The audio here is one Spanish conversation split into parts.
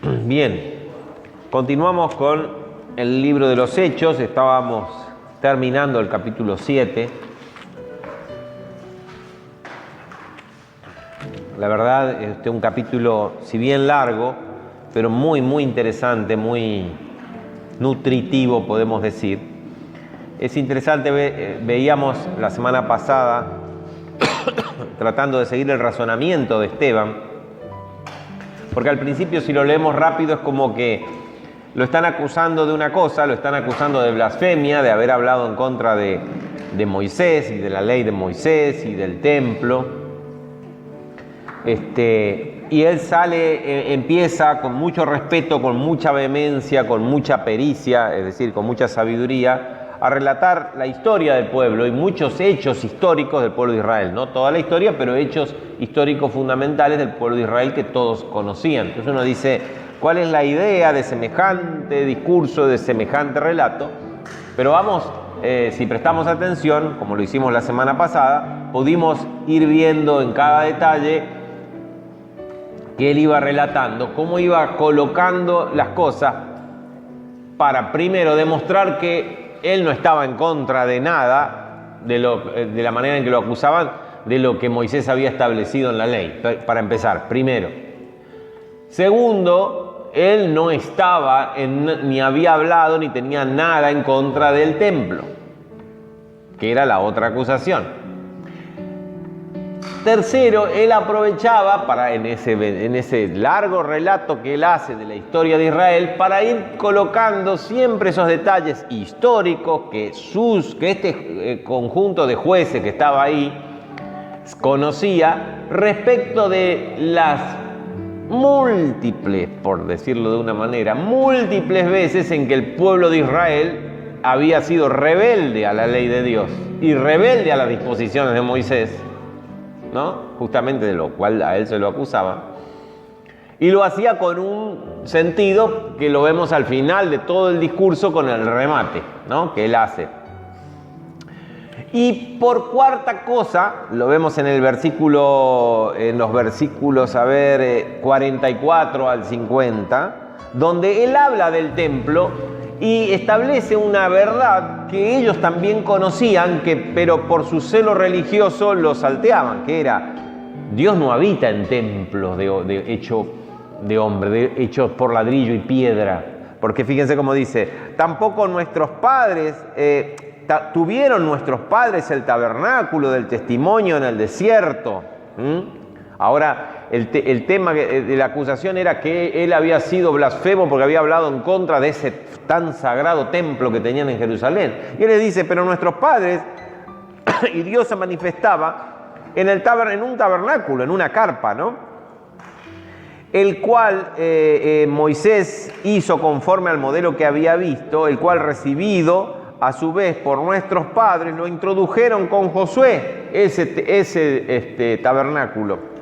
Bien, continuamos con el libro de los Hechos. Estábamos terminando el capítulo 7. La verdad, este es un capítulo, si bien largo, pero muy interesante, muy nutritivo, podemos decir. Es interesante, veíamos la semana pasada, tratando de seguir el razonamiento de Esteban, porque al principio, si lo leemos rápido, es como que lo están acusando de una cosa, lo están acusando de blasfemia, de haber hablado en contra de Moisés y de la ley de Moisés y del templo. Y él sale, empieza con mucho respeto, con mucha vehemencia, con mucha pericia, es decir, con mucha sabiduría, a relatar la historia del pueblo y muchos hechos históricos del pueblo de Israel. No toda la historia, pero hechos históricos fundamentales del pueblo de Israel que todos conocían. Entonces uno dice, ¿cuál es la idea de semejante discurso, de semejante relato? Pero vamos, si prestamos atención, como lo hicimos la semana pasada, pudimos ir viendo en cada detalle que él iba relatando, cómo iba colocando las cosas para primero demostrar que él no estaba en contra de nada, de la manera en que lo acusaban, de lo que Moisés había establecido en la ley, para empezar, primero. Segundo, él no estaba, ni había hablado, ni tenía nada en contra del templo, que era la otra acusación. Tercero, él aprovechaba en ese largo relato que él hace de la historia de Israel para ir colocando siempre esos detalles históricos que este conjunto de jueces que estaba ahí conocía respecto de las múltiples, por decirlo de una manera, múltiples veces en que el pueblo de Israel había sido rebelde a la ley de Dios y rebelde a las disposiciones de Moisés, ¿no? Justamente de lo cual a él se lo acusaba, y lo hacía con un sentido que lo vemos al final de todo el discurso con el remate, ¿no?, que él hace. Y por cuarta cosa, lo vemos en los versículos 44 al 50, donde él habla del templo y establece una verdad que ellos también conocían, pero por su celo religioso lo salteaban, que era: Dios no habita en templos hechos de hombre, hechos por ladrillo y piedra. Porque fíjense cómo dice: tampoco nuestros padres, tuvieron nuestros padres el tabernáculo del testimonio en el desierto. Ahora, el tema de la acusación era que él había sido blasfemo porque había hablado en contra de ese tan sagrado templo que tenían en Jerusalén. Y él le dice: pero nuestros padres, y Dios se manifestaba en un tabernáculo, en una carpa, ¿no?, el cual Moisés hizo conforme al modelo que había visto, el cual recibido a su vez por nuestros padres lo introdujeron con Josué, ese tabernáculo.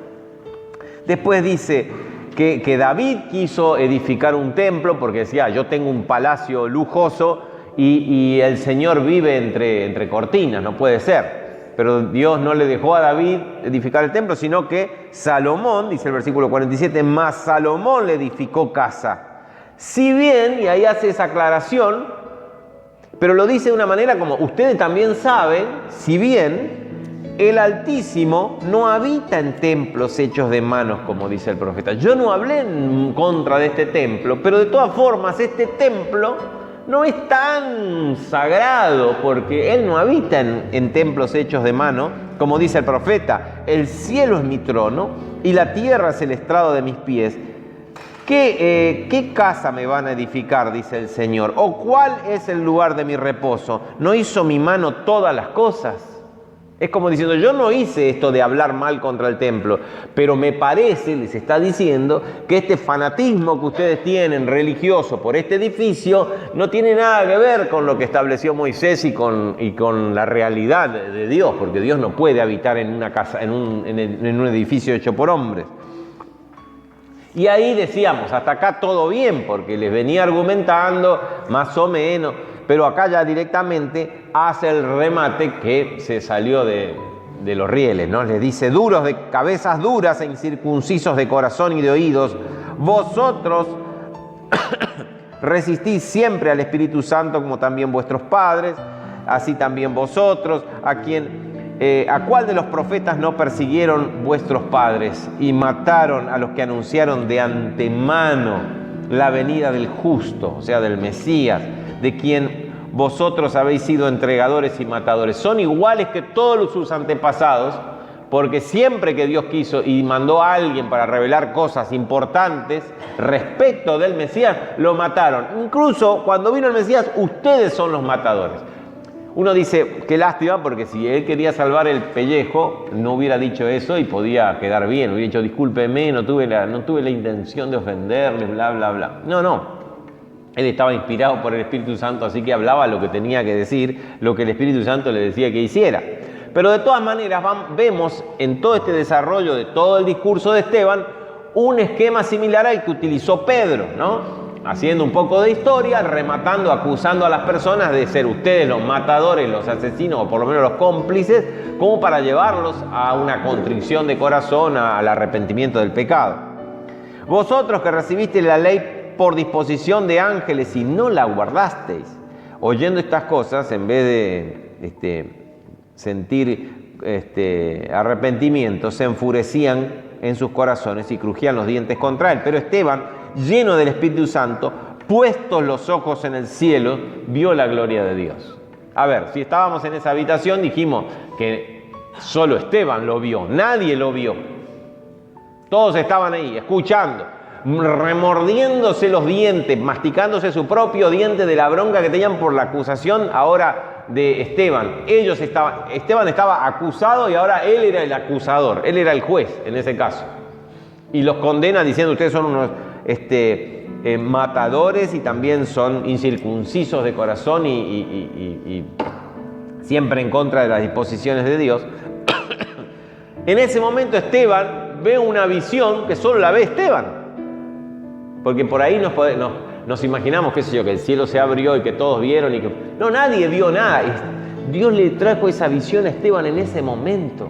Después dice que David quiso edificar un templo porque decía: yo tengo un palacio lujoso y el Señor vive entre cortinas, no puede ser. Pero Dios no le dejó a David edificar el templo, sino que Salomón, dice el versículo 47, más Salomón le edificó casa. Si bien, y ahí hace esa aclaración, pero lo dice de una manera como: ustedes también saben, si bien el Altísimo no habita en templos hechos de manos, como dice el profeta. Yo no hablé en contra de este templo, pero de todas formas este templo no es tan sagrado porque Él no habita en templos hechos de mano, como dice el profeta: el cielo es mi trono y la tierra es el estrado de mis pies. ¿Qué casa me van a edificar?, dice el Señor. ¿O cuál es el lugar de mi reposo? ¿No hizo mi mano todas las cosas? Es como diciendo: yo no hice esto de hablar mal contra el templo, pero me parece, les está diciendo, que este fanatismo que ustedes tienen religioso por este edificio no tiene nada que ver con lo que estableció Moisés y con la realidad de Dios, porque Dios no puede habitar en una casa, en un edificio hecho por hombres. Y ahí decíamos, hasta acá todo bien, porque les venía argumentando más o menos, pero acá ya directamente hace el remate que se salió de los rieles, ¿no? Les dice: duros de cabezas duras e incircuncisos de corazón y de oídos, vosotros Resistid siempre al Espíritu Santo como también vuestros padres, así también vosotros, ¿a cuál de los profetas no persiguieron vuestros padres y mataron a los que anunciaron de antemano la venida del justo, o sea, del Mesías, de quien vosotros habéis sido entregadores y matadores? Son iguales que todos sus antepasados, porque siempre que Dios quiso y mandó a alguien para revelar cosas importantes respecto del Mesías, lo mataron. Incluso cuando vino el Mesías, ustedes son los matadores. Uno dice, qué lástima, porque si él quería salvar el pellejo, no hubiera dicho eso y podía quedar bien. Hubiera dicho, discúlpeme, no tuve la intención de ofenderle, bla, bla, bla. No. Él estaba inspirado por el Espíritu Santo, así que hablaba lo que tenía que decir, lo que el Espíritu Santo le decía que hiciera. Pero de todas maneras vemos en todo este desarrollo de todo el discurso de Esteban un esquema similar al que utilizó Pedro, ¿no? Haciendo un poco de historia, rematando, acusando a las personas de ser ustedes los matadores, los asesinos o por lo menos los cómplices, como para llevarlos a una contrición de corazón, al arrepentimiento del pecado. Vosotros que recibisteis la ley por disposición de ángeles y no la guardasteis, oyendo estas cosas, en vez de sentir arrepentimiento, se enfurecían en sus corazones y crujían los dientes contra él. Pero Esteban, lleno del Espíritu Santo, puestos los ojos en el cielo, vio la gloria de Dios. A ver, si estábamos en esa habitación, dijimos que solo Esteban lo vio, nadie lo vio. Todos estaban ahí, escuchando, remordiéndose los dientes, masticándose su propio diente de la bronca que tenían por la acusación ahora de Esteban. Esteban estaba acusado y ahora él era el acusador, él era el juez en ese caso. Y los condena diciendo, ustedes son unos matadores y también son incircuncisos de corazón y siempre en contra de las disposiciones de Dios. En ese momento Esteban ve una visión que solo la ve Esteban. Porque por ahí nos imaginamos, qué sé yo, que el cielo se abrió y que todos vieron y que... No, nadie vio nada. Dios le trajo esa visión a Esteban en ese momento.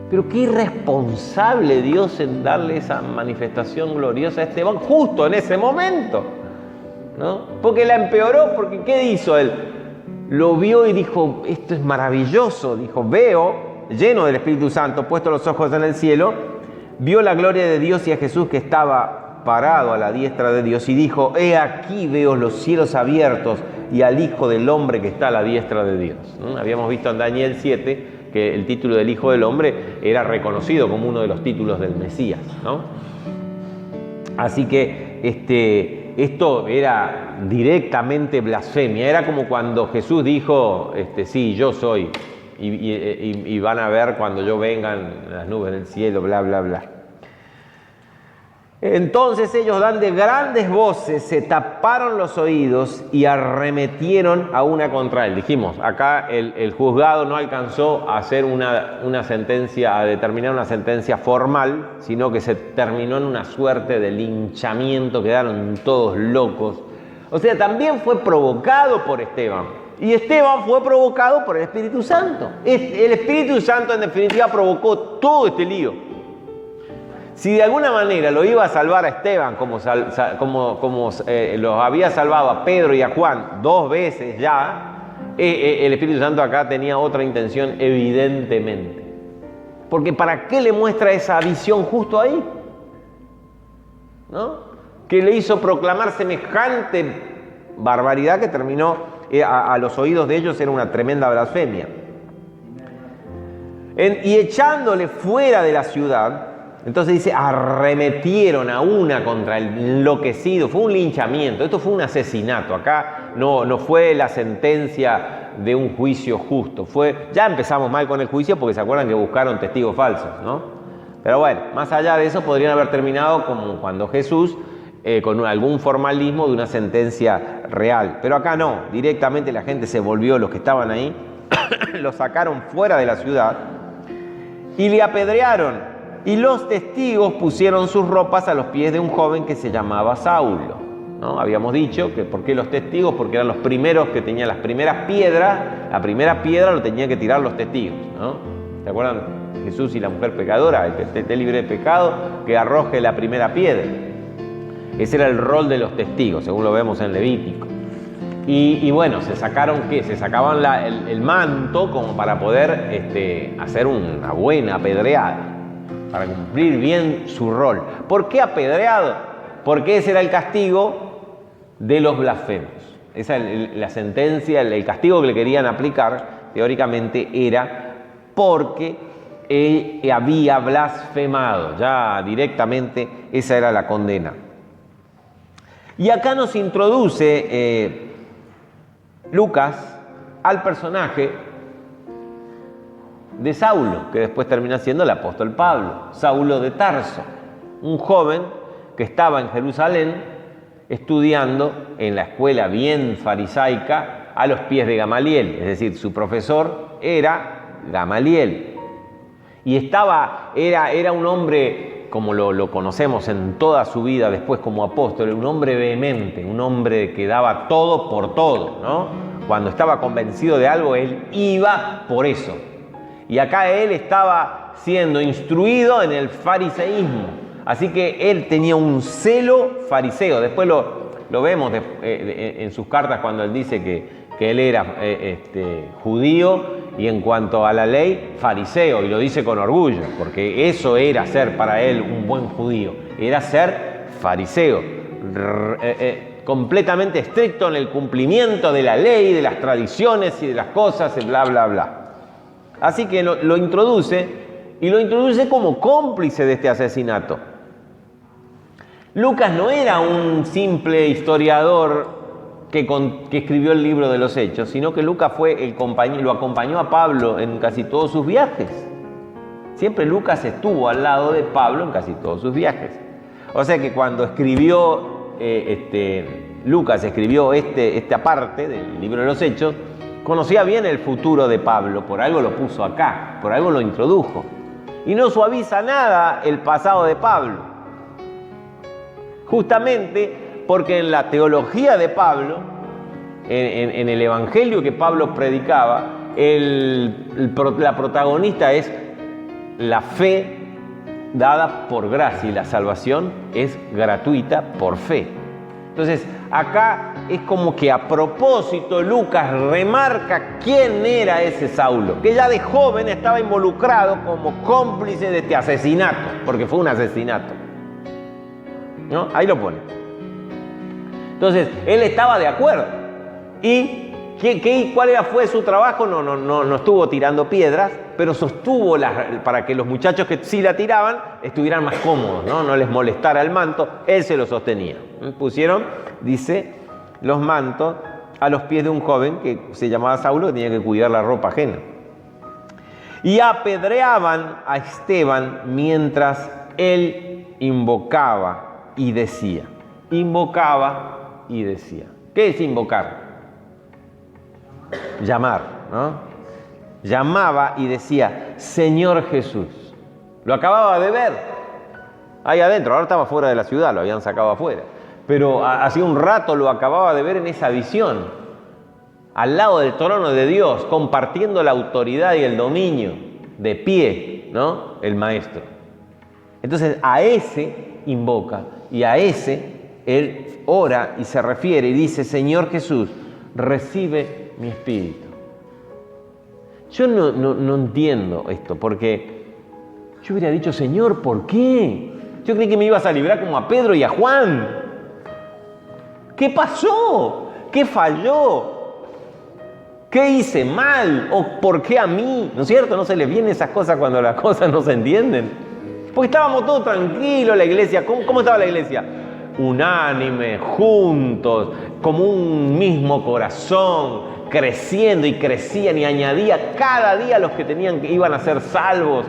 Pero qué irresponsable Dios en darle esa manifestación gloriosa a Esteban justo en ese momento, ¿no? Porque la empeoró, porque ¿qué hizo él? Lo vio y dijo, esto es maravilloso. Dijo, veo, lleno del Espíritu Santo, puesto los ojos en el cielo, vio la gloria de Dios y a Jesús que estaba parado a la diestra de Dios y dijo, he aquí veo los cielos abiertos y al Hijo del Hombre que está a la diestra de Dios. Habíamos visto en Daniel 7 que el título del Hijo del Hombre era reconocido como uno de los títulos del Mesías, ¿no? Así que esto era directamente blasfemia. Era como cuando Jesús dijo, sí, yo soy, y van a ver cuando yo venga en las nubes del cielo, bla, bla, bla. Entonces ellos dan de grandes voces, se taparon los oídos y arremetieron a una contra él. Dijimos, acá el juzgado no alcanzó a hacer una sentencia, a determinar una sentencia formal, sino que se terminó en una suerte de linchamiento, quedaron todos locos. O sea, también fue provocado por Esteban. Y Esteban fue provocado por el Espíritu Santo. El Espíritu Santo en definitiva provocó todo este lío. Si de alguna manera lo iba a salvar a Esteban como los había salvado a Pedro y a Juan 2 veces ya, el Espíritu Santo acá tenía otra intención evidentemente. Porque ¿para qué le muestra esa visión justo ahí? ¿No? Que le hizo proclamar semejante barbaridad que terminó a los oídos de ellos era una tremenda blasfemia. Y echándole fuera de la ciudad, entonces dice, arremetieron a una contra el enloquecido. Fue un linchamiento, esto fue un asesinato. Acá no fue la sentencia de un juicio justo. Ya empezamos mal con el juicio porque se acuerdan que buscaron testigos falsos, ¿no? Pero bueno, más allá de eso podrían haber terminado como cuando Jesús, con algún formalismo de una sentencia real. Pero acá no, directamente la gente se volvió, los que estaban ahí, lo sacaron fuera de la ciudad y le apedrearon. Y los testigos pusieron sus ropas a los pies de un joven que se llamaba Saulo, ¿no? Habíamos dicho que ¿por qué los testigos? Porque eran los primeros que tenían las primeras piedras. La primera piedra lo tenían que tirar los testigos, ¿no? ¿Se acuerdan? Jesús y la mujer pecadora, el que esté libre de pecado, que arroje la primera piedra. Ese era el rol de los testigos, según lo vemos en Levítico. Y bueno, se sacaban el manto como para poder hacer una buena apedreada, para cumplir bien su rol. ¿Por qué apedreado? Porque ese era el castigo de los blasfemos. Esa es la sentencia, el castigo que le querían aplicar, teóricamente, era porque él había blasfemado. Ya directamente esa era la condena. Y acá nos introduce Lucas al personaje de Saulo, que después termina siendo el apóstol Pablo, Saulo de Tarso, un joven que estaba en Jerusalén estudiando en la escuela bien farisaica a los pies de Gamaliel, es decir, su profesor era Gamaliel. Y era un hombre, como lo conocemos en toda su vida después como apóstol, un hombre vehemente, un hombre que daba todo por todo, ¿no? Cuando estaba convencido de algo, él iba por eso. Y acá él estaba siendo instruido en el fariseísmo. Así que él tenía un celo fariseo. Después lo vemos en sus cartas cuando él dice que él era judío y en cuanto a la ley, fariseo. Y lo dice con orgullo, porque eso era ser para él un buen judío. Era ser fariseo. Completamente estricto en el cumplimiento de la ley, de las tradiciones y de las cosas, y bla, bla, bla. Así que lo introduce, y lo introduce como cómplice de este asesinato. Lucas no era un simple historiador que escribió el libro de los Hechos, sino que Lucas lo acompañó a Pablo en casi todos sus viajes. Siempre Lucas estuvo al lado de Pablo en casi todos sus viajes. O sea que cuando Lucas escribió esta parte del libro de los Hechos, conocía bien el futuro de Pablo, por algo lo puso acá, por algo lo introdujo. Y no suaviza nada el pasado de Pablo. Justamente porque en la teología de Pablo, en el evangelio que Pablo predicaba, la protagonista es la fe dada por gracia y la salvación es gratuita por fe. Entonces, acá es como que a propósito Lucas remarca quién era ese Saulo, que ya de joven estaba involucrado como cómplice de este asesinato, porque fue un asesinato, ¿no? Ahí lo pone. Entonces, él estaba de acuerdo. ¿Y cuál fue su trabajo? No estuvo tirando piedras, pero sostuvo para que los muchachos que sí la tiraban estuvieran más cómodos, no les molestara el manto, él se lo sostenía. Pusieron, dice, los mantos a los pies de un joven que se llamaba Saulo, que tenía que cuidar la ropa ajena. Y apedreaban a Esteban mientras él invocaba y decía. Invocaba y decía. ¿Qué es invocar? Llamar, ¿no? Llamaba y decía, Señor Jesús. Lo acababa de ver ahí adentro, ahora estaba fuera de la ciudad, lo habían sacado afuera. Pero hacía un rato lo acababa de ver en esa visión, al lado del trono de Dios, compartiendo la autoridad y el dominio, de pie, ¿no? El maestro. Entonces a ese invoca y a ese él ora y se refiere y dice, Señor Jesús, recibe mi espíritu. Yo no entiendo esto, porque yo hubiera dicho, Señor, ¿por qué? Yo creí que me ibas a librar como a Pedro y a Juan. ¿Qué pasó? ¿Qué falló? ¿Qué hice mal? ¿O por qué a mí? ¿No es cierto? No se les vienen esas cosas cuando las cosas no se entienden. Porque estábamos todos tranquilos, la iglesia. ¿Cómo estaba la iglesia? Unánime, juntos, como un mismo corazón, creciendo y crecían y añadía cada día los que iban a ser salvos.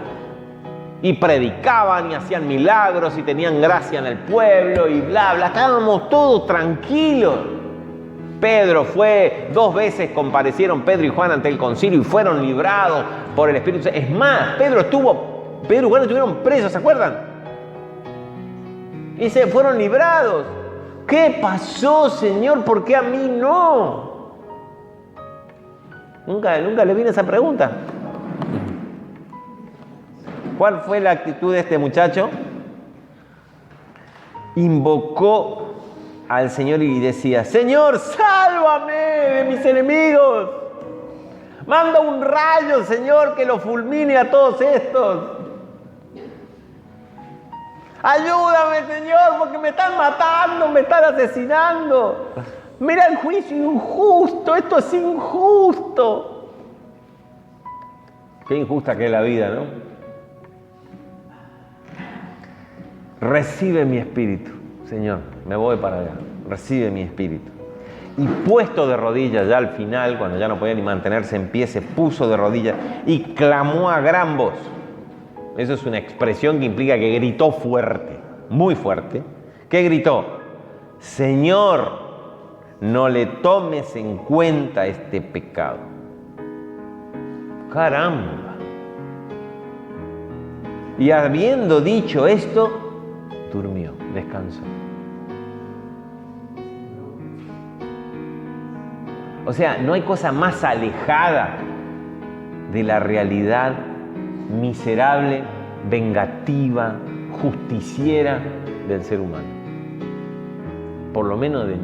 Y predicaban y hacían milagros y tenían gracia en el pueblo y bla, bla. Estábamos todos tranquilos. Pedro fue, 2 veces comparecieron Pedro y Juan ante el concilio y fueron librados por el Espíritu Santo. Es más, Pedro y Juan estuvieron presos, ¿se acuerdan? Y se fueron librados. ¿Qué pasó, Señor? ¿Por qué a mí no? Nunca le vine esa pregunta. ¿Cuál fue la actitud de este muchacho? invocó al Señor y decía: Señor, sálvame de mis enemigos. Manda un rayo, Señor, que lo fulmine a todos estos. Ayúdame, Señor, porque me están matando, me están asesinando. Mira el juicio injusto, esto es injusto. Qué injusta que es la vida, ¿no? Recibe mi espíritu, Señor, me voy para allá. Recibe mi espíritu. Y puesto de rodillas, ya al final, cuando ya no podía ni mantenerse en pie, se puso de rodillas y clamó a gran voz. Eso es una expresión que implica que gritó fuerte, muy fuerte. ¿Qué gritó? Señor, no le tomes en cuenta este pecado. Caramba. Y habiendo dicho esto, durmió, descansó. O sea, no hay cosa más alejada de la realidad miserable, vengativa, justiciera del ser humano. Por lo menos de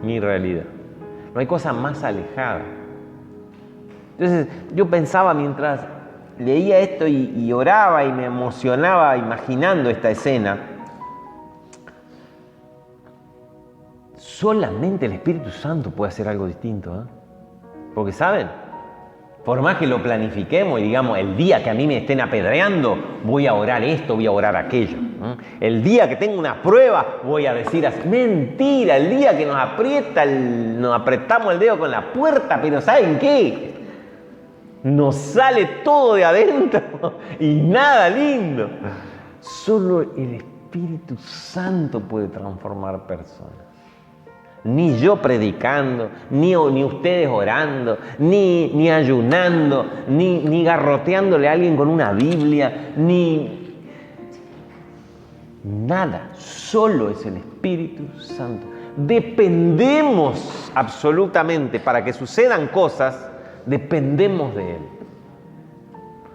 mi realidad. No hay cosa más alejada. Entonces, yo pensaba mientras leía esto y oraba y me emocionaba imaginando esta escena. Solamente el Espíritu Santo puede hacer algo distinto, ¿eh? Porque, ¿saben? Por más que lo planifiquemos y digamos, el día que a mí me estén apedreando, voy a orar esto, voy a orar aquello. El día que tengo una prueba, voy a decir así. Mentira, el día que nos apretamos el dedo con la puerta, pero ¿saben qué? Nos sale todo de adentro y nada lindo. Solo el Espíritu Santo puede transformar personas. Ni yo predicando, ni ustedes orando, ni ayunando, ni garroteándole a alguien con una Biblia, ni nada. Solo es el Espíritu Santo. Dependemos absolutamente para que sucedan cosas, dependemos de Él.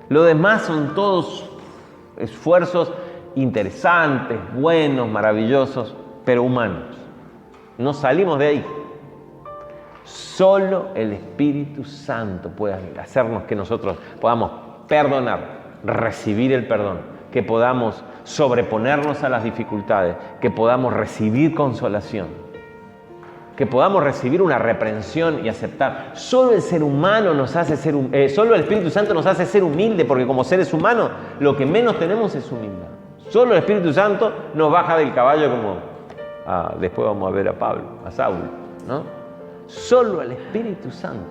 Lo demás son todos esfuerzos interesantes, buenos, maravillosos, pero humanos. No salimos de ahí. Solo el Espíritu Santo puede hacernos que nosotros podamos perdonar, recibir el perdón, que podamos sobreponernos a las dificultades, que podamos recibir consolación, que podamos recibir una reprensión y aceptar. Solo el ser humano nos hace solo el Espíritu Santo nos hace ser humilde, porque como seres humanos lo que menos tenemos es humildad. Solo el Espíritu Santo nos baja del caballo como... después vamos a ver a Pablo, a Saulo, ¿no? Solo el Espíritu Santo.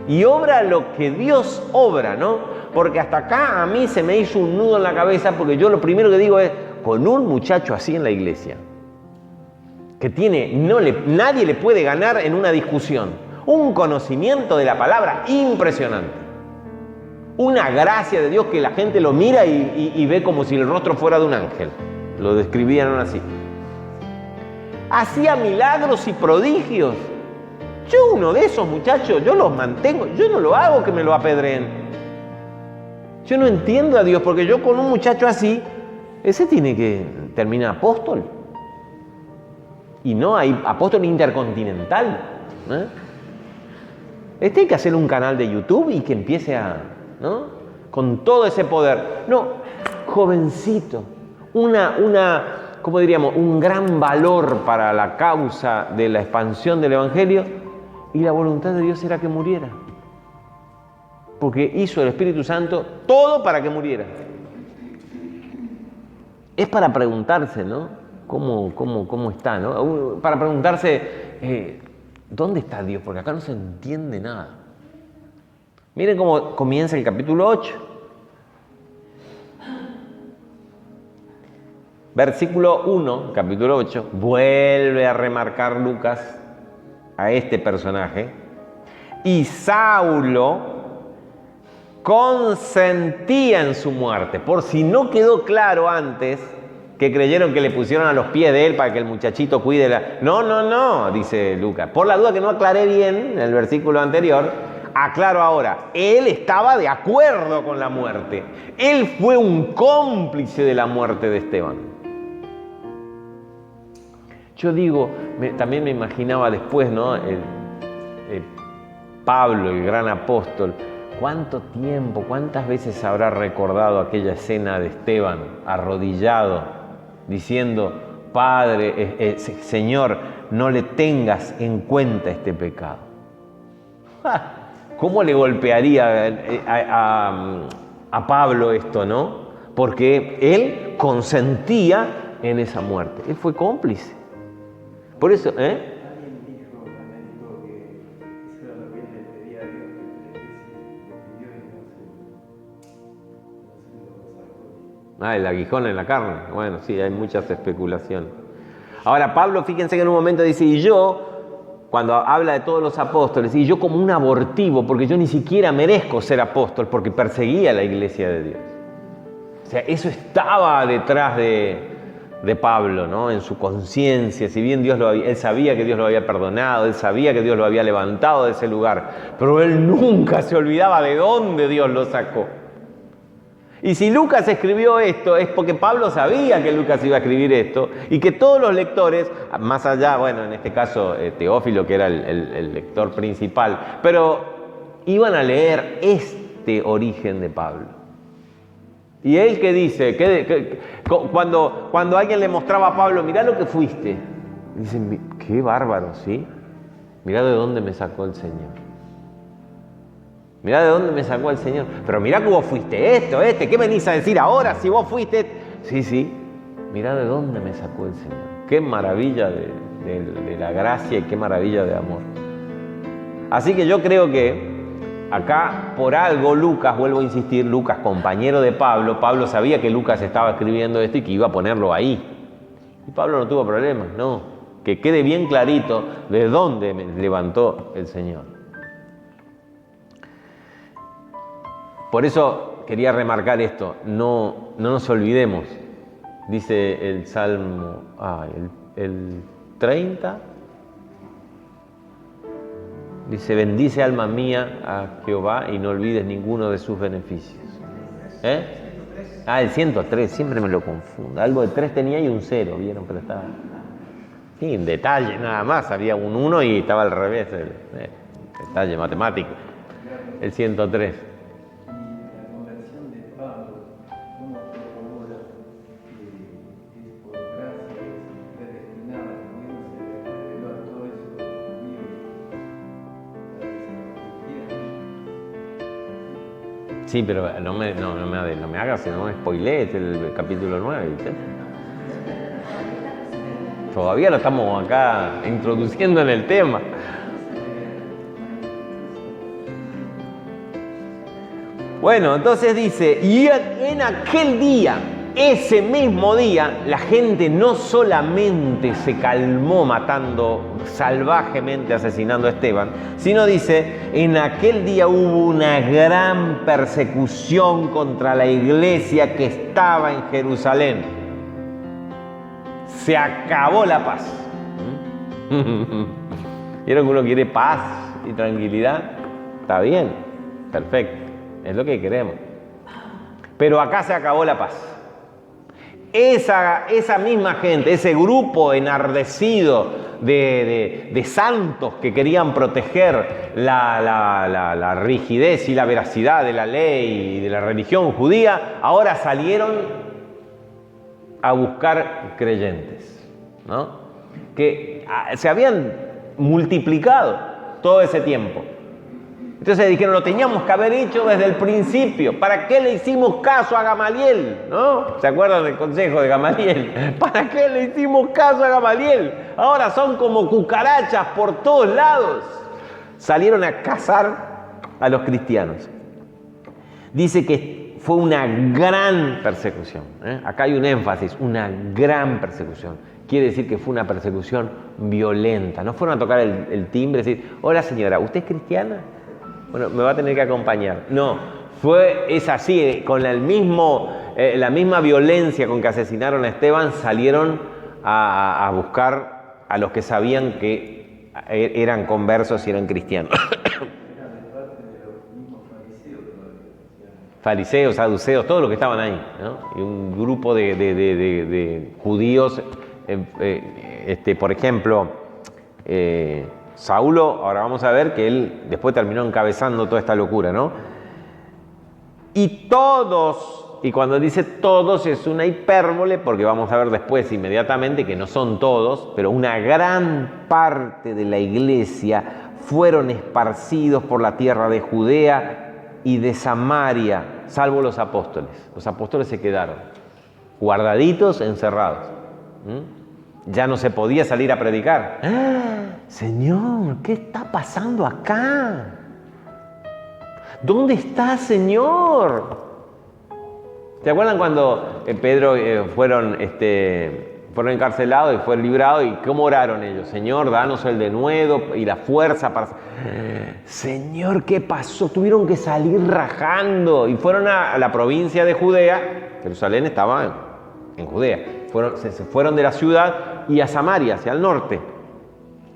Y obra lo que Dios obra, ¿no? Porque hasta acá a mí se me hizo un nudo en la cabeza, porque yo lo primero que digo es, con un muchacho así en la iglesia, que nadie le puede ganar en una discusión, un conocimiento de la palabra impresionante, una gracia de Dios que la gente lo mira y ve como si el rostro fuera de un ángel, lo describían así. Hacía milagros y prodigios. Yo uno de esos muchachos, yo los mantengo, yo no lo hago que me lo apedreen. Yo no entiendo a Dios, porque yo con un muchacho así, ese tiene que terminar apóstol. Y no hay apóstol intercontinental, ¿eh? Este hay que hacerle un canal de YouTube y que empiece ¿no? Con todo ese poder. No, jovencito, ¿cómo diríamos? Un gran valor para la causa de la expansión del Evangelio, y la voluntad de Dios era que muriera. Porque hizo el Espíritu Santo todo para que muriera. Es para preguntarse, ¿no? ¿Cómo está, ¿no? Para preguntarse, ¿dónde está Dios? Porque acá no se entiende nada. Miren cómo comienza el capítulo 8. Versículo 1, capítulo 8, vuelve a remarcar Lucas a este personaje. Y Saulo consentía en su muerte. Por si no quedó claro antes, que creyeron que le pusieron a los pies de él para que el muchachito cuide No, dice Lucas. Por la duda que no aclaré bien en el versículo anterior, Aclaro ahora, él estaba de acuerdo con la muerte. Él fue un cómplice de la muerte de Esteban. Yo digo, también me imaginaba después, ¿no? Pablo, el gran apóstol, ¿cuánto tiempo, cuántas veces habrá recordado aquella escena de Esteban arrodillado, diciendo, Padre, Señor, no le tengas en cuenta este pecado? ¿Cómo le golpearía a Pablo esto, no? Porque él consentía en esa muerte. Él fue cómplice. Por eso, Alguien dijo que eso era lo que él le pedía a Dios, que le pidió y no se lo sacó. el aguijón en la carne. Bueno, sí, hay muchas especulaciones. Ahora, Pablo, fíjense que en un momento dice, y yo, cuando habla de todos los apóstoles, y yo como un abortivo, porque yo ni siquiera merezco ser apóstol, porque perseguía a la iglesia de Dios. O sea, eso estaba detrás de Pablo, ¿no? En su conciencia, si bien él sabía que Dios lo había perdonado, él sabía que Dios lo había levantado de ese lugar, pero él nunca se olvidaba de dónde Dios lo sacó. Y si Lucas escribió esto, es porque Pablo sabía que Lucas iba a escribir esto, y que todos los lectores, más allá, bueno, en este caso Teófilo, que era el lector principal, pero iban a leer este origen de Pablo. Y él que dice, cuando alguien le mostraba a Pablo, mirá lo que fuiste, dicen, qué bárbaro, ¿sí? Mirá de dónde me sacó el Señor. Mirá de dónde me sacó el Señor. Pero mirá que vos fuiste ¿qué venís a decir ahora si vos fuiste? Sí, mirá de dónde me sacó el Señor. Qué maravilla de la gracia y qué maravilla de amor. Así que yo creo que acá, por algo, Lucas, vuelvo a insistir, Lucas, compañero de Pablo, Pablo sabía que Lucas estaba escribiendo esto y que iba a ponerlo ahí. Y Pablo no tuvo problemas, no. Que quede bien clarito de dónde me levantó el Señor. Por eso quería remarcar esto, no nos olvidemos, dice el Salmo, el 30, dice, bendice alma mía a Jehová y no olvides ninguno de sus beneficios. El 103, siempre me lo confundo. Algo de 3 tenía y un 0, ¿vieron? Pero estaba... Sí, en detalle nada más, había un 1 y estaba al revés, el detalle matemático. El 103. Sí, pero no me hagas, no me spoilees el capítulo 9, ¿viste? Todavía lo estamos acá introduciendo en el tema. Bueno, entonces dice, y en aquel día, ese mismo día, la gente no solamente se calmó matando salvajemente, asesinando a Esteban, sino dice, en aquel día hubo una gran persecución contra la iglesia que estaba en Jerusalén. Se acabó la paz. ¿Vieron que uno quiere paz y tranquilidad? Está bien, perfecto, es lo que queremos. Pero acá se acabó la paz. Esa misma gente, ese grupo enardecido de santos que querían proteger la rigidez y la veracidad de la ley y de la religión judía, ahora salieron a buscar creyentes, ¿no? Que se habían multiplicado todo ese tiempo. Entonces dijeron, lo teníamos que haber hecho desde el principio. ¿Para qué le hicimos caso a Gamaliel? ¿No? ¿Se acuerdan del consejo de Gamaliel? ¿Para qué le hicimos caso a Gamaliel? Ahora son como cucarachas por todos lados. Salieron a cazar a los cristianos. Dice que fue una gran persecución. Acá hay un énfasis, una gran persecución. Quiere decir que fue una persecución violenta. No fueron a tocar el timbre y decir, hola señora, ¿usted es cristiana? Bueno, me va a tener que acompañar. No, es así, con la misma violencia con que asesinaron a Esteban, salieron a buscar a los que sabían que eran conversos y eran cristianos. Era de parte fariseos, saduceos, todos los que estaban ahí, ¿no? Y un grupo de judíos, por ejemplo, Saulo, ahora vamos a ver que él después terminó encabezando toda esta locura, ¿no? Y todos, y cuando dice todos es una hipérbole, porque vamos a ver después inmediatamente que no son todos, pero una gran parte de la iglesia fueron esparcidos por la tierra de Judea y de Samaria, salvo los apóstoles. Los apóstoles se quedaron guardaditos, encerrados. Ya no se podía salir a predicar. ¡Ah! Señor, ¿qué está pasando acá? ¿Dónde está, Señor? ¿Se acuerdan cuando Pedro fueron encarcelados y fue librado? ¿Y cómo oraron ellos? Señor, danos el denuedo y la fuerza para... Señor, ¿qué pasó? Tuvieron que salir rajando y fueron a la provincia de Judea. Jerusalén estaba en Judea. Se fueron de la ciudad y a Samaria, hacia el norte.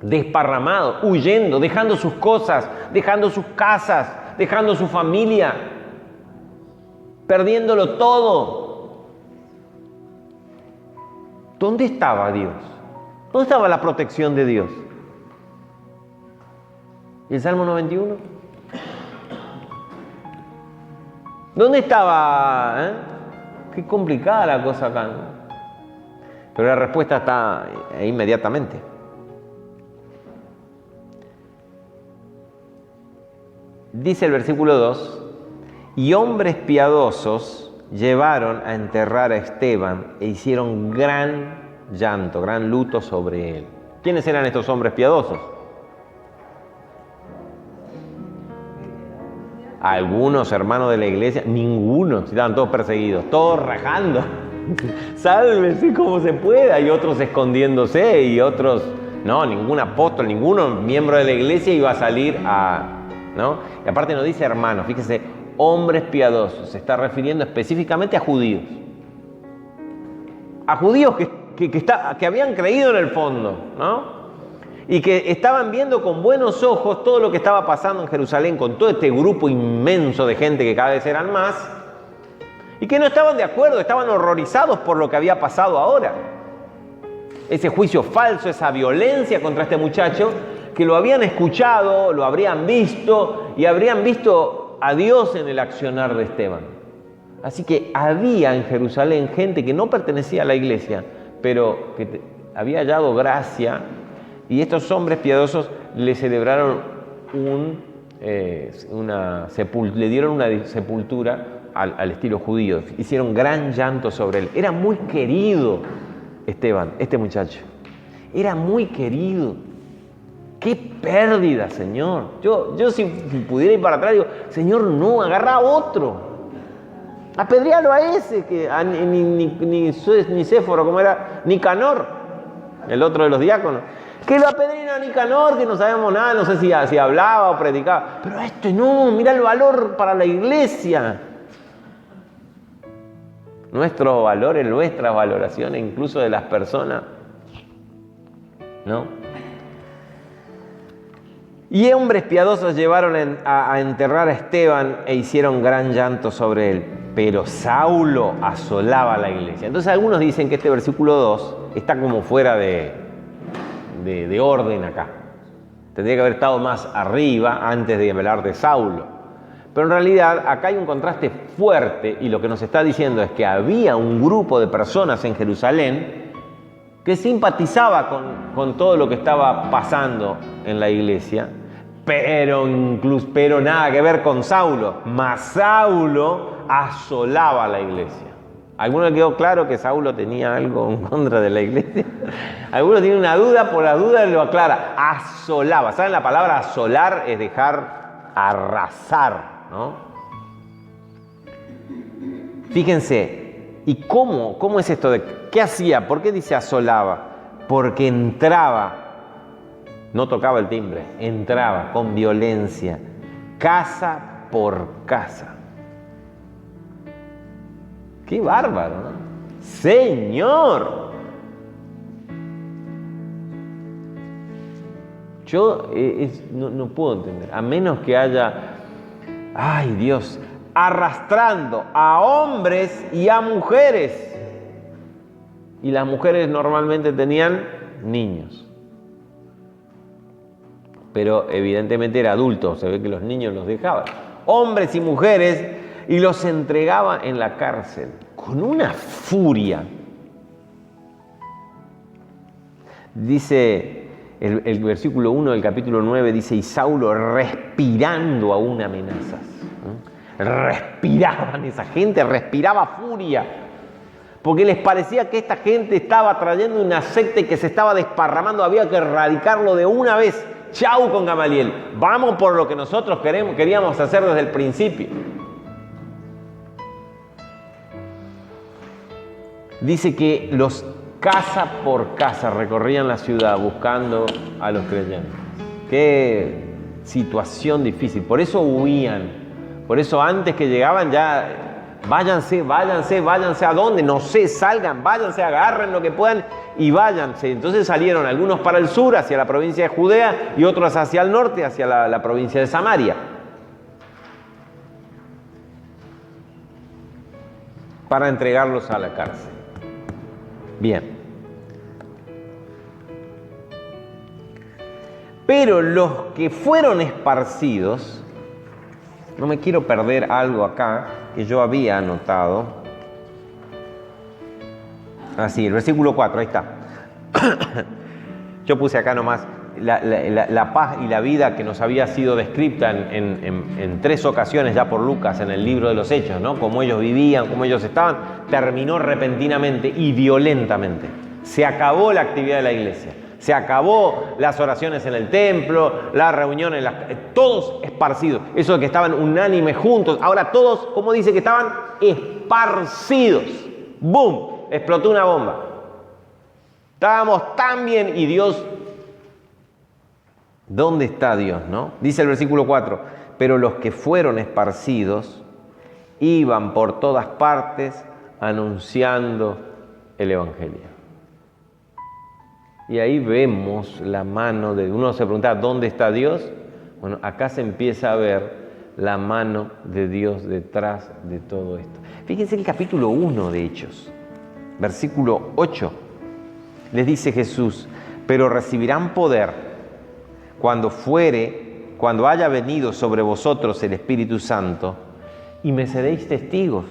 Desparramados, huyendo, dejando sus cosas, dejando sus casas, dejando su familia, perdiéndolo todo. ¿Dónde estaba Dios? ¿Dónde estaba la protección de Dios? ¿Y el Salmo 91? ¿Dónde estaba? Qué complicada la cosa acá, ¿no? Pero la respuesta está inmediatamente. Dice el versículo 2, y hombres piadosos llevaron a enterrar a Esteban e hicieron gran llanto, gran luto sobre él. ¿Quiénes eran estos hombres piadosos? Algunos hermanos de la iglesia, ninguno, estaban todos perseguidos, todos rajando. Sálvese como se pueda, y otros escondiéndose, y otros, no, ningún apóstol, ninguno miembro de la iglesia iba a salir ¿no? Y aparte no dice hermanos, fíjese, hombres piadosos, se está refiriendo específicamente a judíos. A judíos que habían creído en el fondo, ¿no? Y que estaban viendo con buenos ojos todo lo que estaba pasando en Jerusalén con todo este grupo inmenso de gente que cada vez eran más, y que no estaban de acuerdo, estaban horrorizados por lo que había pasado ahora. Ese juicio falso, esa violencia contra este muchacho, que lo habían escuchado, lo habrían visto y habrían visto a Dios en el accionar de Esteban. Así que había en Jerusalén gente que no pertenecía a la iglesia, pero que había hallado gracia, y estos hombres piadosos le celebraron le dieron una sepultura al estilo judío. Hicieron gran llanto sobre él. Era muy querido Esteban, este muchacho. Era muy querido. ¡Qué pérdida, Señor! Yo si pudiera ir para atrás, digo, Señor, no, agarra a otro. Apedrealo a ese, ni Séforo, como era, Nicanor, el otro de los diáconos. Que lo apedreen a Nicanor, que no sabemos nada, no sé si hablaba o predicaba. Pero esto no, mira el valor para la iglesia. Nuestros valores, nuestras valoraciones, incluso de las personas, ¿no? Y hombres piadosos llevaron a enterrar a Esteban e hicieron gran llanto sobre él. Pero Saulo asolaba la iglesia. Entonces algunos dicen que este versículo 2 está como fuera de orden acá. Tendría que haber estado más arriba antes de hablar de Saulo. Pero en realidad acá hay un contraste fuerte, y lo que nos está diciendo es que había un grupo de personas en Jerusalén que simpatizaba con todo lo que estaba pasando en la iglesia, pero nada que ver con Saulo. Mas Saulo asolaba la iglesia. ¿A alguno le quedó claro que Saulo tenía algo en contra de la iglesia? ¿Alguno tiene una duda? Por la duda lo aclara. Asolaba. ¿Saben? La palabra asolar es dejar arrasar, ¿no? Fíjense, ¿y cómo es esto de qué hacía? ¿Por qué dice asolaba? Porque entraba, no tocaba el timbre, entraba con violencia, casa por casa. ¡Qué bárbaro!, ¿no? ¡Señor! Yo no puedo entender, a menos que haya, ¡ay Dios!, arrastrando a hombres y a mujeres. Y las mujeres normalmente tenían niños. Pero evidentemente era adulto, se ve que los niños los dejaban. Hombres y mujeres, y los entregaba en la cárcel con una furia. Dice el versículo 1 del capítulo 9, dice, y Saulo respirando aún amenazas. Respiraban, esa gente respiraba furia, porque les parecía que esta gente estaba trayendo una secta que se estaba desparramando, había que erradicarlo de una vez. Chau con Gamaliel, vamos por lo que nosotros queríamos hacer desde el principio. Dice que los casa por casa recorrían la ciudad buscando a los creyentes. Qué situación difícil, por eso huían, por eso antes que llegaban ya, váyanse, ¿a dónde? No sé, salgan, váyanse, agarren lo que puedan y váyanse. Entonces salieron algunos para el sur, hacia la provincia de Judea, y otros hacia el norte, hacia la provincia de Samaria, para entregarlos a la cárcel. Bien. Pero los que fueron esparcidos, no me quiero perder algo acá que yo había anotado. Así, el versículo 4, ahí está. Yo puse acá nomás la paz y la vida que nos había sido descrita en 3 ocasiones ya por Lucas en el libro de los Hechos, ¿no? Cómo ellos vivían, cómo ellos estaban, terminó repentinamente y violentamente. Se acabó la actividad de la iglesia. Se acabó las oraciones en el templo, las reuniones, todos esparcidos. Eso de que estaban unánimes juntos. Ahora todos, ¿cómo dice que estaban? Esparcidos. ¡Bum! Explotó una bomba. Estábamos tan bien y Dios... ¿Dónde está Dios, no? Dice el versículo 4. Pero los que fueron esparcidos iban por todas partes anunciando el Evangelio. Y ahí vemos la mano de... Uno se pregunta, ¿dónde está Dios? Bueno, acá se empieza a ver la mano de Dios detrás de todo esto. Fíjense el capítulo 1 de Hechos, versículo 8. Les dice Jesús, pero recibirán poder cuando haya venido sobre vosotros el Espíritu Santo, y me seréis testigos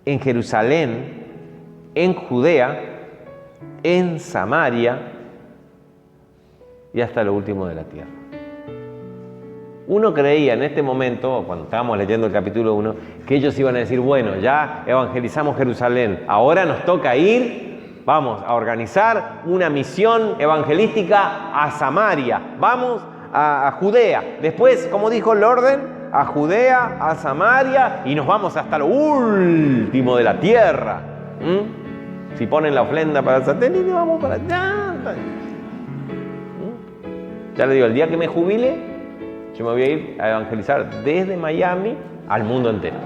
en Jerusalén, en Judea, en Samaria y hasta lo último de la tierra. Uno creía en este momento, cuando estábamos leyendo el capítulo 1, que ellos iban a decir, bueno, ya evangelizamos Jerusalén, ahora nos toca ir, vamos a organizar una misión evangelística a Samaria, vamos a Judea. Después, como dijo el orden, a Judea, a Samaria, y nos vamos hasta lo último de la tierra. Si ponen la ofrenda para el satélite, vamos para allá. Ya le digo, el día que me jubile, yo me voy a ir a evangelizar desde Miami al mundo entero.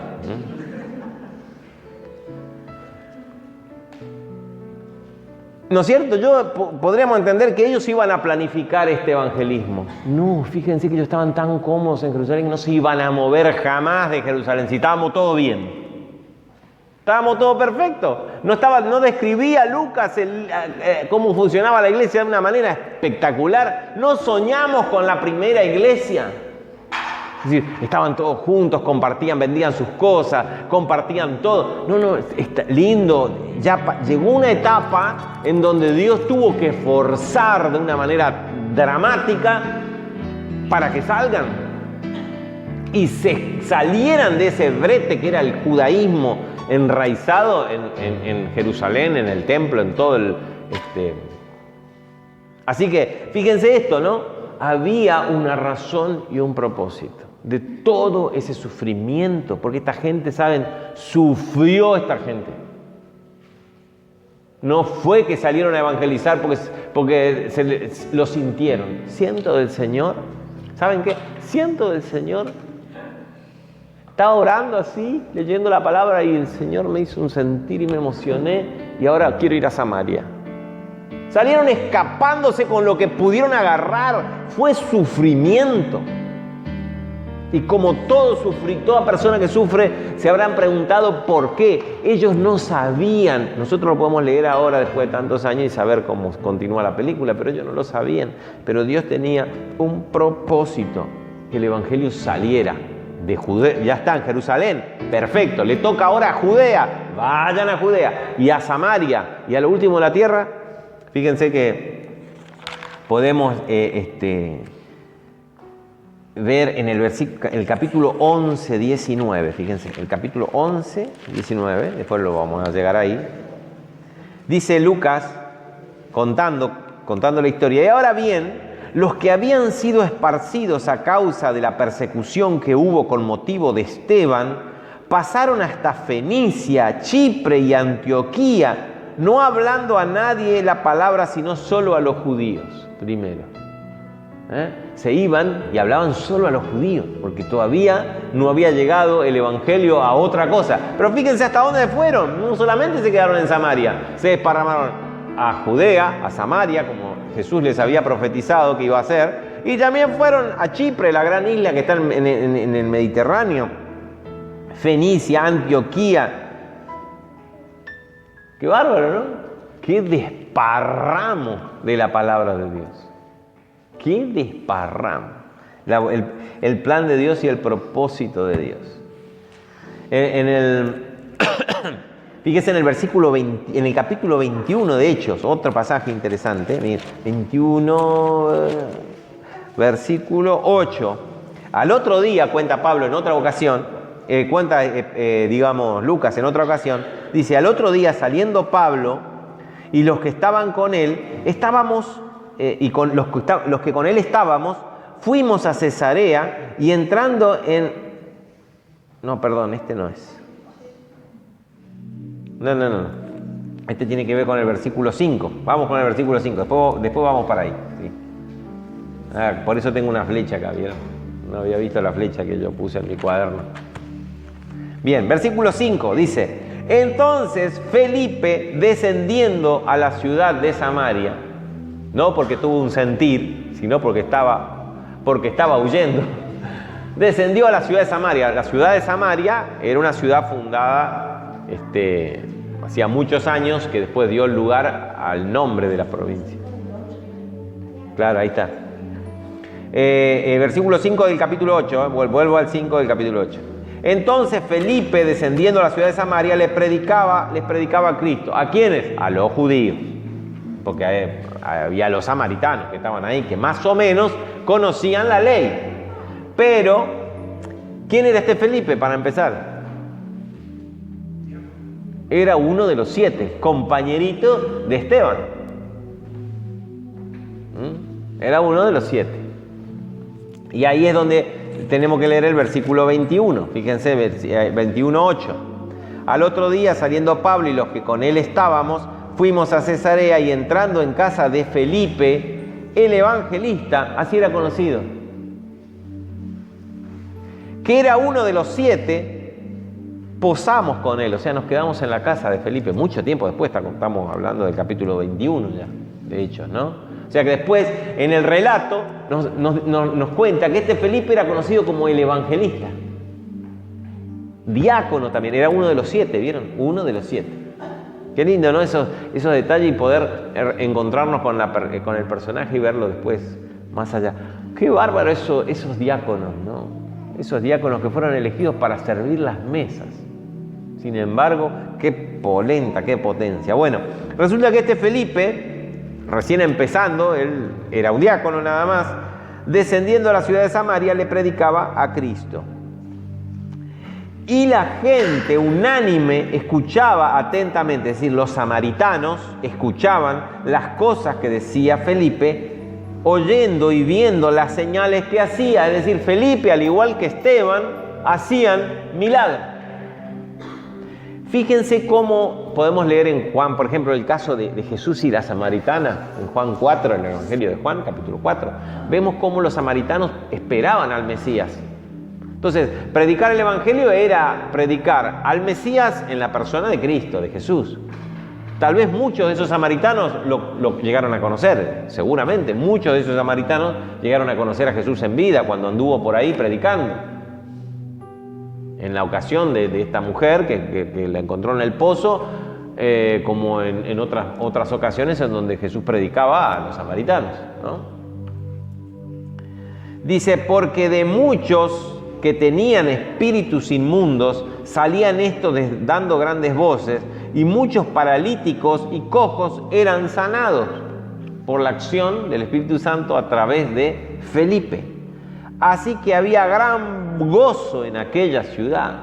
¿No es cierto? Podríamos entender que ellos iban a planificar este evangelismo. No, fíjense que ellos estaban tan cómodos en Jerusalén que no se iban a mover jamás de Jerusalén, si estábamos todo bien. Estábamos todo perfecto. No describía Lucas cómo funcionaba la iglesia de una manera espectacular. No soñamos con la primera iglesia. Es decir, estaban todos juntos, compartían, vendían sus cosas, compartían todo. No, está lindo. Ya llegó una etapa en donde Dios tuvo que forzar de una manera dramática para que salgan y se salieran de ese brete que era el judaísmo enraizado en Jerusalén, en el templo, en todo el... Así que, fíjense esto, ¿no? Había una razón y un propósito de todo ese sufrimiento, porque esta gente, ¿saben? Sufrió esta gente. No fue que salieron a evangelizar porque lo sintieron. Siento del Señor. ¿Saben qué? Siento del Señor. Estaba orando así, leyendo la palabra, y el Señor me hizo un sentir y me emocioné, y ahora quiero ir a Samaria. Salieron escapándose con lo que pudieron agarrar. Fue sufrimiento. Y como toda persona que sufre se habrán preguntado por qué. Ellos no sabían. Nosotros lo podemos leer ahora después de tantos años y saber cómo continúa la película, pero ellos no lo sabían. Pero Dios tenía un propósito, que el Evangelio saliera de Judea. Ya está en Jerusalén, perfecto. Le toca ahora a Judea. Vayan a Judea y a Samaria y a lo último de la tierra. Fíjense que podemos ver en el capítulo 11, 19, fíjense, el capítulo 11, 19, después lo vamos a llegar ahí. Dice Lucas, contando la historia, y ahora bien, los que habían sido esparcidos a causa de la persecución que hubo con motivo de Esteban, pasaron hasta Fenicia, Chipre y Antioquía, no hablando a nadie la palabra, sino solo a los judíos primero. Se iban y hablaban solo a los judíos, porque todavía no había llegado el Evangelio a otra cosa. Pero fíjense hasta dónde fueron. No solamente se quedaron en Samaria, se desparramaron a Judea, a Samaria, como Jesús les había profetizado que iba a hacer, y también fueron a Chipre, la gran isla que está en el Mediterráneo, Fenicia, Antioquía. Qué bárbaro, ¿no? Qué desparramo de la palabra de Dios. ¡Qué desparramo! El plan de Dios y el propósito de Dios. Fíjese en el versículo 20, en el capítulo 21 de Hechos, otro pasaje interesante. Mire, 21, versículo 8. Al otro día, cuenta Pablo en otra ocasión, Lucas en otra ocasión, dice, al otro día saliendo Pablo y los que estaban con él, estábamos... y con los que con él estábamos, fuimos a Cesarea y entrando en... No, perdón, este no es. No. Este tiene que ver con el versículo 5. Vamos con el versículo 5, después vamos para ahí. Sí. Por eso tengo una flecha acá, ¿vieron? No había visto la flecha que yo puse en mi cuaderno. Bien, versículo 5 dice, entonces Felipe, descendiendo a la ciudad de Samaria, no porque tuvo un sentir, sino porque estaba huyendo, descendió a la ciudad de Samaria. La ciudad de Samaria era una ciudad fundada hacía muchos años, que después dio lugar al nombre de la provincia. Claro, ahí está. Versículo 5 del capítulo 8, vuelvo al 5 del capítulo 8. Entonces Felipe, descendiendo a la ciudad de Samaria, les predicaba a Cristo. ¿A quiénes? A los judíos. Porque había los samaritanos que estaban ahí, que más o menos conocían la ley. Pero, ¿quién era este Felipe, para empezar? Era uno de los 7, compañerito de Esteban. Era uno de los 7. Y ahí es donde tenemos que leer el versículo 21. Fíjense, 21:8. Al otro día, saliendo Pablo y los que con él estábamos, fuimos a Cesarea y entrando en casa de Felipe, el evangelista, así era conocido, que era uno de los 7, posamos con él, o sea, nos quedamos en la casa de Felipe, mucho tiempo después, estamos hablando del capítulo 21 ya, de Hechos, ¿no? O sea que después, en el relato, nos cuenta que este Felipe era conocido como el evangelista. Diácono también, era uno de los 7, ¿vieron? Uno de los 7. Qué lindo, ¿no? Esos detalles y poder encontrarnos con el personaje y verlo después más allá. Qué bárbaro esos diáconos, ¿no? Esos diáconos que fueron elegidos para servir las mesas. Sin embargo, qué polenta, qué potencia. Bueno, resulta que este Felipe, recién empezando, él era un diácono nada más, descendiendo a la ciudad de Samaria, le predicaba a Cristo. Y la gente unánime escuchaba atentamente, es decir, los samaritanos escuchaban las cosas que decía Felipe, oyendo y viendo las señales que hacía. Es decir, Felipe, al igual que Esteban, hacían milagros. Fíjense cómo podemos leer en Juan, por ejemplo, el caso de Jesús y la samaritana, en Juan 4, en el Evangelio de Juan, capítulo 4. Vemos cómo los samaritanos esperaban al Mesías. Entonces, predicar el Evangelio era predicar al Mesías en la persona de Cristo, de Jesús. Tal vez muchos de esos samaritanos lo llegaron a conocer, seguramente muchos de esos samaritanos llegaron a conocer a Jesús en vida cuando anduvo por ahí predicando. en la ocasión de esta mujer que la encontró en el pozo, como en otras ocasiones en donde Jesús predicaba a los samaritanos, ¿no? Dice, porque de muchos que tenían espíritus inmundos salían estos dando grandes voces, y muchos paralíticos y cojos eran sanados por la acción del Espíritu Santo a través de Felipe. Así que había gran gozo en aquella ciudad.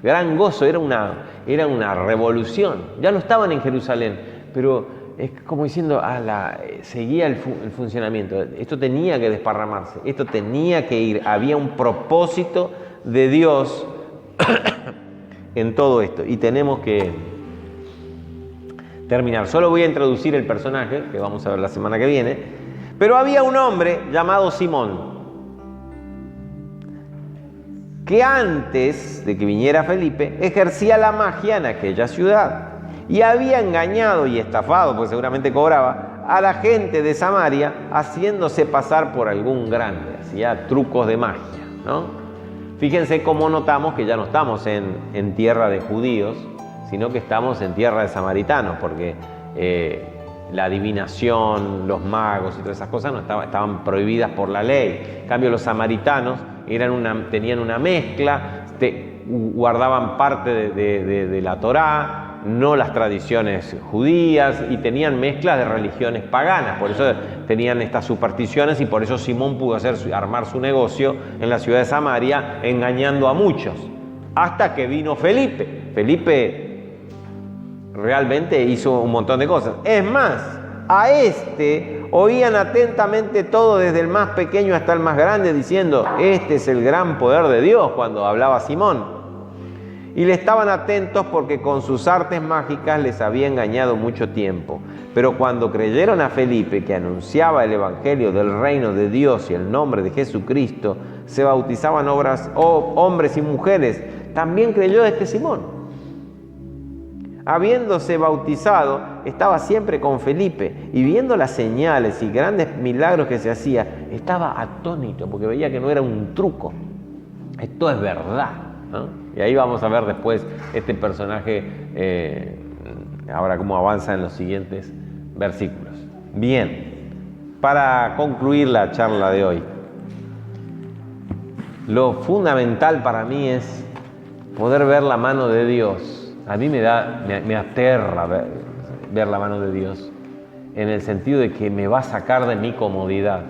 Gran gozo, era una revolución. Ya no estaban en Jerusalén, pero es como diciendo, seguía el funcionamiento. Esto tenía que desparramarse, esto tenía que ir. Había un propósito de Dios en todo esto. Y tenemos que terminar. Solo voy a introducir el personaje, que vamos a ver la semana que viene. Pero había un hombre llamado Simón, que antes de que viniera Felipe, ejercía la magia en aquella ciudad. Y había engañado y estafado, porque seguramente cobraba, a la gente de Samaria, haciéndose pasar por algún grande. Hacía trucos de magia, ¿no? Fíjense cómo notamos que ya no estamos en tierra de judíos, sino que estamos en tierra de samaritanos, porque la adivinación, los magos y todas esas cosas estaban prohibidas por la ley. En cambio, los samaritanos tenían una mezcla, guardaban parte de la Torá, no las tradiciones judías, y tenían mezclas de religiones paganas. Por eso tenían estas supersticiones, y por eso Simón pudo armar su negocio en la ciudad de Samaria, engañando a muchos, hasta que vino Felipe. Felipe realmente hizo un montón de cosas. Es más, a este oían atentamente todo, desde el más pequeño hasta el más grande, diciendo, este es el gran poder de Dios, cuando hablaba Simón. Y le estaban atentos porque con sus artes mágicas les había engañado mucho tiempo. Pero cuando creyeron a Felipe, que anunciaba el evangelio del reino de Dios y el nombre de Jesucristo, se bautizaban hombres y mujeres. También creyó este Simón. Habiéndose bautizado, estaba siempre con Felipe, y viendo las señales y grandes milagros que se hacía, estaba atónito, porque veía que no era un truco. Esto es verdad, ¿no? Y ahí vamos a ver después este personaje, ahora cómo avanza en los siguientes versículos. Bien, para concluir la charla de hoy, lo fundamental para mí es poder ver la mano de Dios. A mí me aterra ver la mano de Dios, en el sentido de que me va a sacar de mi comodidad.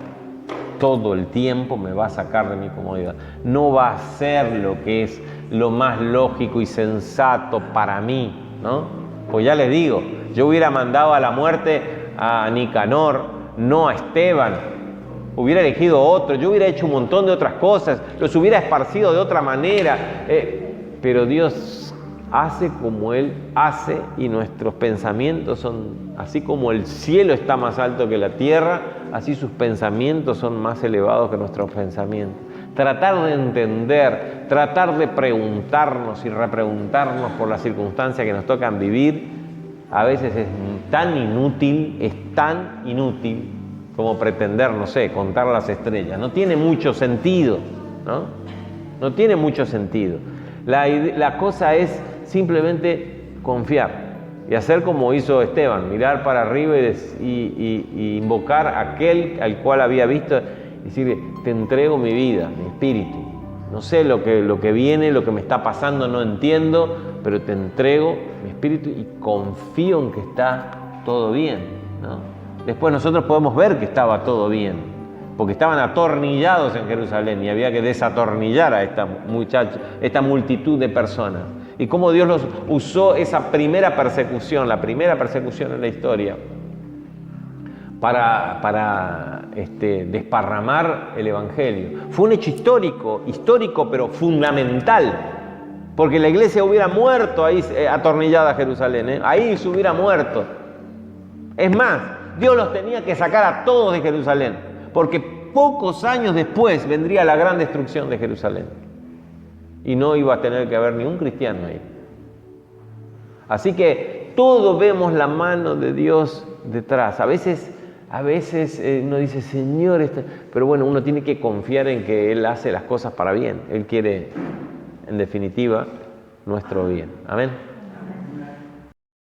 Todo el tiempo me va a sacar de mi comodidad. No va a ser lo que es lo más lógico y sensato para mí, ¿no? Pues ya les digo, yo hubiera mandado a la muerte a Nicanor, no a Esteban. Hubiera elegido otro, yo hubiera hecho un montón de otras cosas, los hubiera esparcido de otra manera. Pero Dios hace como Él hace, y nuestros pensamientos son, así como el cielo está más alto que la tierra, así sus pensamientos son más elevados que nuestros pensamientos. Tratar de entender, tratar de preguntarnos y repreguntarnos por las circunstancias que nos tocan vivir, a veces es tan inútil como pretender, no sé, contar las estrellas. No tiene mucho sentido, ¿no? No tiene mucho sentido. La cosa es simplemente confiar y hacer como hizo Esteban, mirar para arriba y invocar a aquel al cual había visto y decirle, te entrego mi vida, mi espíritu. No sé lo que viene, lo que me está pasando, no entiendo, pero te entrego mi espíritu y confío en que está todo bien, ¿no? Después nosotros podemos ver que estaba todo bien, porque estaban atornillados en Jerusalén y había que desatornillar a esta multitud de personas. Y cómo Dios los usó esa primera persecución, la primera persecución en la historia, para desparramar el Evangelio. Fue un hecho histórico pero fundamental, porque la iglesia hubiera muerto ahí atornillada a Jerusalén, ahí se hubiera muerto. Es más, Dios los tenía que sacar a todos de Jerusalén, porque pocos años después vendría la gran destrucción de Jerusalén y no iba a tener que haber ni un cristiano ahí. Así que todos vemos la mano de Dios detrás. A veces uno dice, Señor, pero bueno, uno tiene que confiar en que Él hace las cosas para bien. Él quiere en definitiva, nuestro bien. Amén.